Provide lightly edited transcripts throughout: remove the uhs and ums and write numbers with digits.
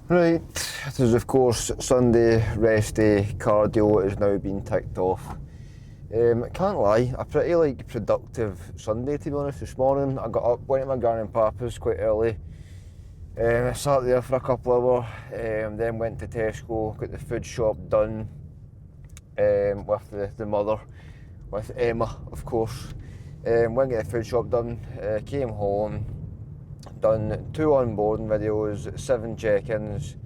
Right, it is of course Sunday, rest day, cardio has now been ticked off. Can't lie, a pretty productive Sunday to be honest. This morning I got up, went to my Gran and Papa's quite early. I sat there for a couple of hours, then went to Tesco, got the food shop done with the mother, with Emma of course. Went to get the food shop done, came home, done 2 onboarding videos, 7 check-ins,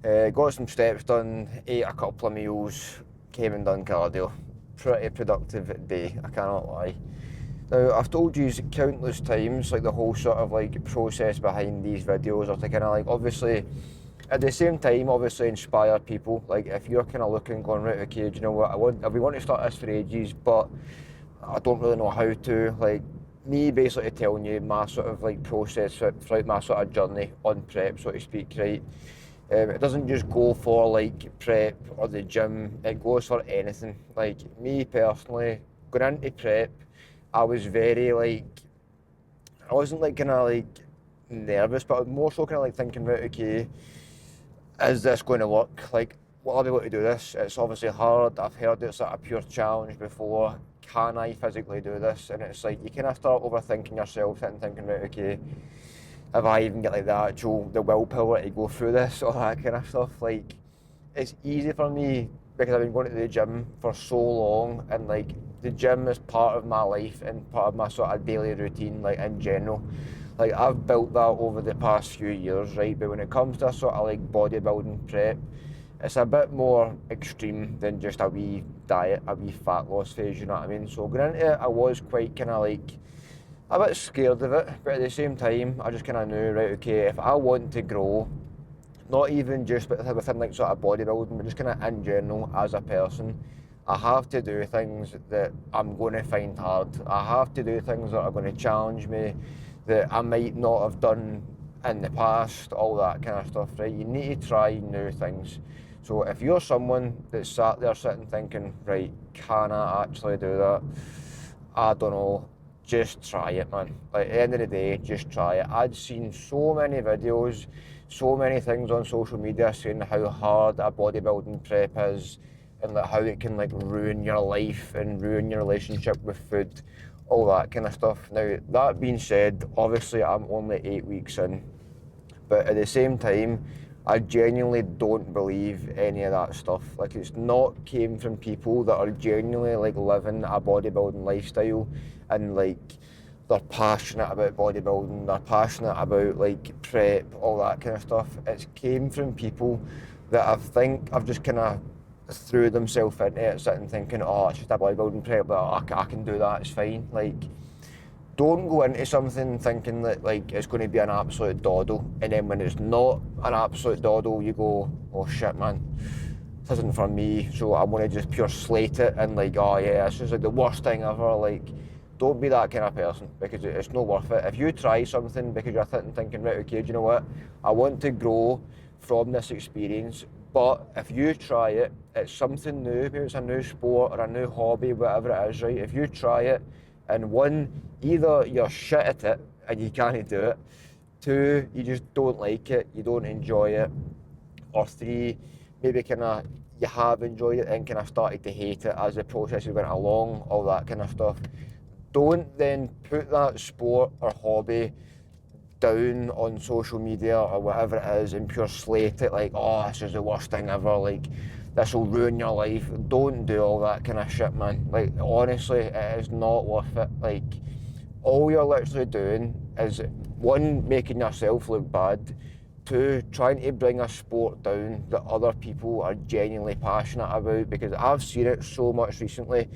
got some steps done, ate a couple of meals, came and done cardio. Pretty productive day, I cannot lie. Now, I've told you countless times, the whole sort of process behind these videos are to kind of obviously, at the same time, obviously inspire people. If you're kind of looking, going, right, okay, do you know what, we want to start this for ages, but I don't really know how to, me basically telling you my sort of process throughout my sort of journey on prep, so to speak, right? It doesn't just go for prep or the gym, it goes for anything. Me personally, going into prep, I was very I wasn't nervous, but I was more so kind of thinking about, okay, is this going to work? Will I be able to do this? It's obviously hard, I've heard it's a pure challenge before. Can I physically do this? And it's you kind of start overthinking yourself and thinking about, okay, if I even get the willpower to go through this or that kind of stuff. It's easy for me because I've been going to the gym for so long, and the gym is part of my life and part of my sort of daily routine, in general. I've built that over the past few years, right? But when it comes to a sort of bodybuilding prep, it's a bit more extreme than just a wee diet, a wee fat loss phase, you know what I mean? So going into it, I was quite kind of a bit scared of it, but at the same time, I just kind of knew, right, okay, if I want to grow, not even just within sort of bodybuilding, but just kind of in general as a person, I have to do things that I'm going to find hard. I have to do things that are going to challenge me, that I might not have done in the past, all that kind of stuff, right? You need to try new things. So if you're someone that's sat there sitting thinking, right, can I actually do that? I don't know, just try it, man. At the end of the day, just try it. I'd seen so many videos, so many things on social media saying how hard a bodybuilding prep is and how it can ruin your life and ruin your relationship with food, all that kind of stuff. Now, that being said, obviously I'm only 8 weeks in, but at the same time, I genuinely don't believe any of that stuff. It's not came from people that are genuinely living a bodybuilding lifestyle and they're passionate about bodybuilding, they're passionate about prep, all that kind of stuff. It's came from people that I think I've just kind of threw themselves into it, sitting thinking, oh, it's just a bodybuilding prep, but I can do that, it's fine. Don't go into something thinking that it's going to be an absolute doddle, and then when it's not an absolute doddle, you go, oh shit, man, this isn't for me, so I'm going to just pure slate it and oh yeah, this is the worst thing ever. Don't be that kind of person, because it's not worth it. If you try something because you're sitting thinking, right, okay, do you know what, I want to grow from this experience, but if you try it, it's something new, maybe it's a new sport or a new hobby, whatever it is, right? If you try it, and one, either you're shit at it and you can't do it, 2, you just don't like it, you don't enjoy it, or 3, maybe you have enjoyed it and kind of started to hate it as the process went along, all that kind of stuff. Don't then put that sport or hobby down on social media or whatever it is and pure slate it oh, this is the worst thing ever, this will ruin your life. Don't do all that kind of shit, man. Honestly, it is not worth it. All you're literally doing is, 1, making yourself look bad, 2, trying to bring a sport down that other people are genuinely passionate about, because I've seen it so much recently.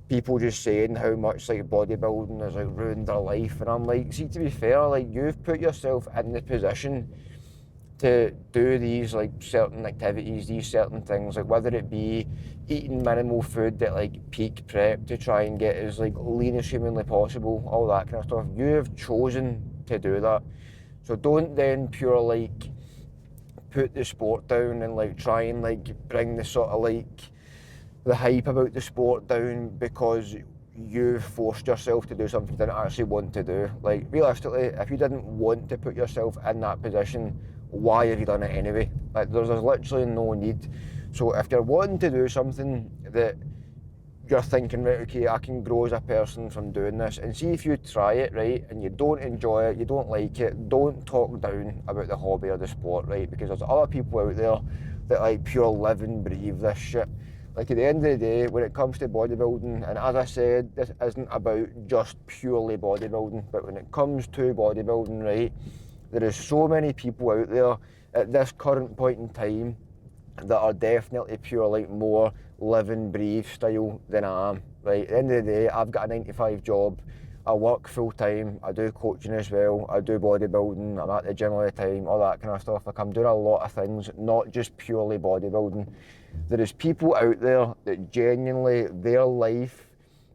People just saying how much bodybuilding has ruined their life, and I'm see, to be fair, you've put yourself in the position to do these certain activities, these certain things, whether it be eating minimal food at peak prep to try and get as lean as humanly possible, all that kind of stuff. You have chosen to do that, so don't then pure put the sport down and try and bring the sort of the hype about the sport down because you forced yourself to do something you didn't actually want to do. Realistically, if you didn't want to put yourself in that position, why have you done it anyway? Like, there's literally no need. So if you're wanting to do something that you're thinking, right, okay, I can grow as a person from doing this, and see if you try it, right, and you don't enjoy it, you don't like it, don't talk down about the hobby or the sport, right, because there's other people out there that like pure live and breathe this shit. Like, at the end of the day, when it comes to bodybuilding, and as I said, this isn't about just purely bodybuilding, but when it comes to bodybuilding, right, there is so many people out there at this current point in time that are definitely pure, like, more live and breathe style than I am, right? At the end of the day, I've got a 9 to 5 job, I work full time, I do coaching as well, I do bodybuilding, I'm at the gym all the time, all that kind of stuff. Like, I'm doing a lot of things, not just purely bodybuilding. There is people out there that genuinely, their life,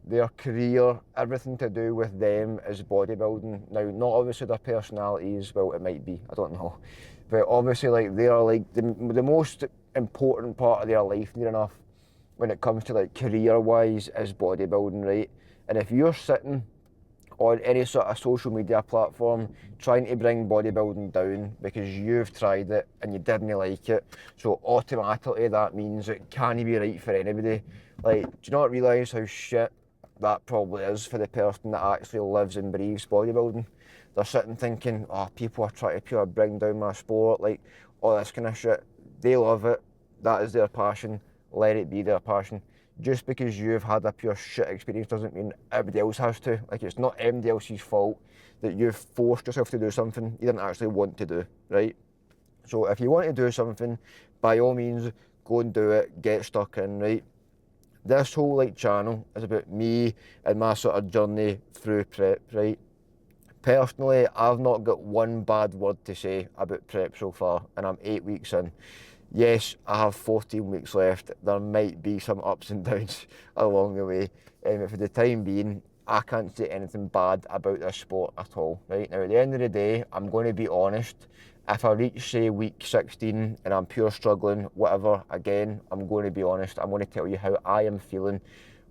their career, everything to do with them is bodybuilding. Now, not obviously their personalities, well, it might be, I don't know. But obviously, like, they are like the most important part of their life, near enough, when it comes to like career-wise, is bodybuilding, right? And if you're sitting on any sort of social media platform trying to bring bodybuilding down because you've tried it and you didn't like it, so automatically that means it can't be right for anybody. Like, do you not realise how shit that probably is for the person that actually lives and breathes bodybuilding? They're sitting thinking, oh, people are trying to pure bring down my sport, like all this kind of shit. They love it, that is their passion, let it be their passion. Just because you've had a pure shit experience doesn't mean everybody else has to. Like, it's not everybody else's fault that you've forced yourself to do something you didn't actually want to do, right? So if you want to do something, by all means, go and do it, get stuck in, right? This whole like channel is about me and my sort of journey through prep, right? Personally, I've not got one bad word to say about prep so far, and I'm 8 weeks in. Yes, I have 14 weeks left. There might be some ups and downs along the way. But for the time being, I can't say anything bad about this sport at all, right? Now, at the end of the day, I'm going to be honest. If I reach, say, week 16 and I'm pure struggling, whatever, again, I'm going to be honest. I'm going to tell you how I am feeling.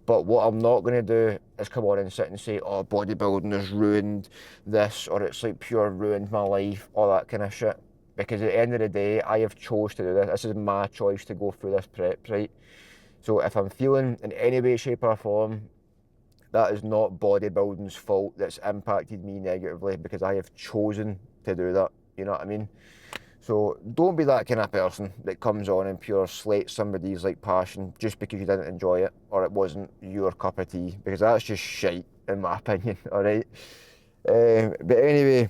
But what I'm not going to do is come on and sit and say, oh, bodybuilding has ruined this, or it's like pure ruined my life, all that kind of shit. Because at the end of the day, I have chose to do this. This is my choice to go through this prep, right? So if I'm feeling in any way, shape or form, that is not bodybuilding's fault that's impacted me negatively, because I have chosen to do that, you know what I mean? So don't be that kind of person that comes on and pure slates somebody's like passion just because you didn't enjoy it or it wasn't your cup of tea, because that's just shite in my opinion, all right? But anyway,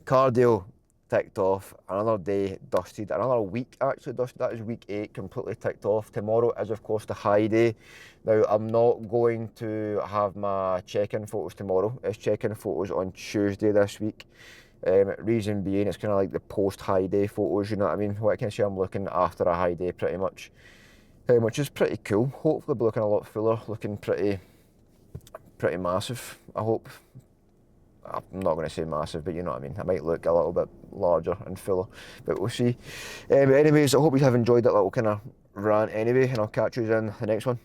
cardio ticked off, another day dusted, another week actually dusted. That is week 8 completely ticked off. Tomorrow is of course the high day. Now, I'm not going to have my check-in photos tomorrow. It's check-in photos on Tuesday this week. Reason being, it's kind of like the post-high day photos, you know what I mean? What I can say, I'm looking after a high day pretty much, which is pretty cool. Hopefully be looking a lot fuller, looking pretty massive, I hope. I'm not going to say massive, but you know what I mean. I might look a little bit larger and fuller, but we'll see. But anyways, I hope you have enjoyed that little kind of rant anyway, and I'll catch you in the next one.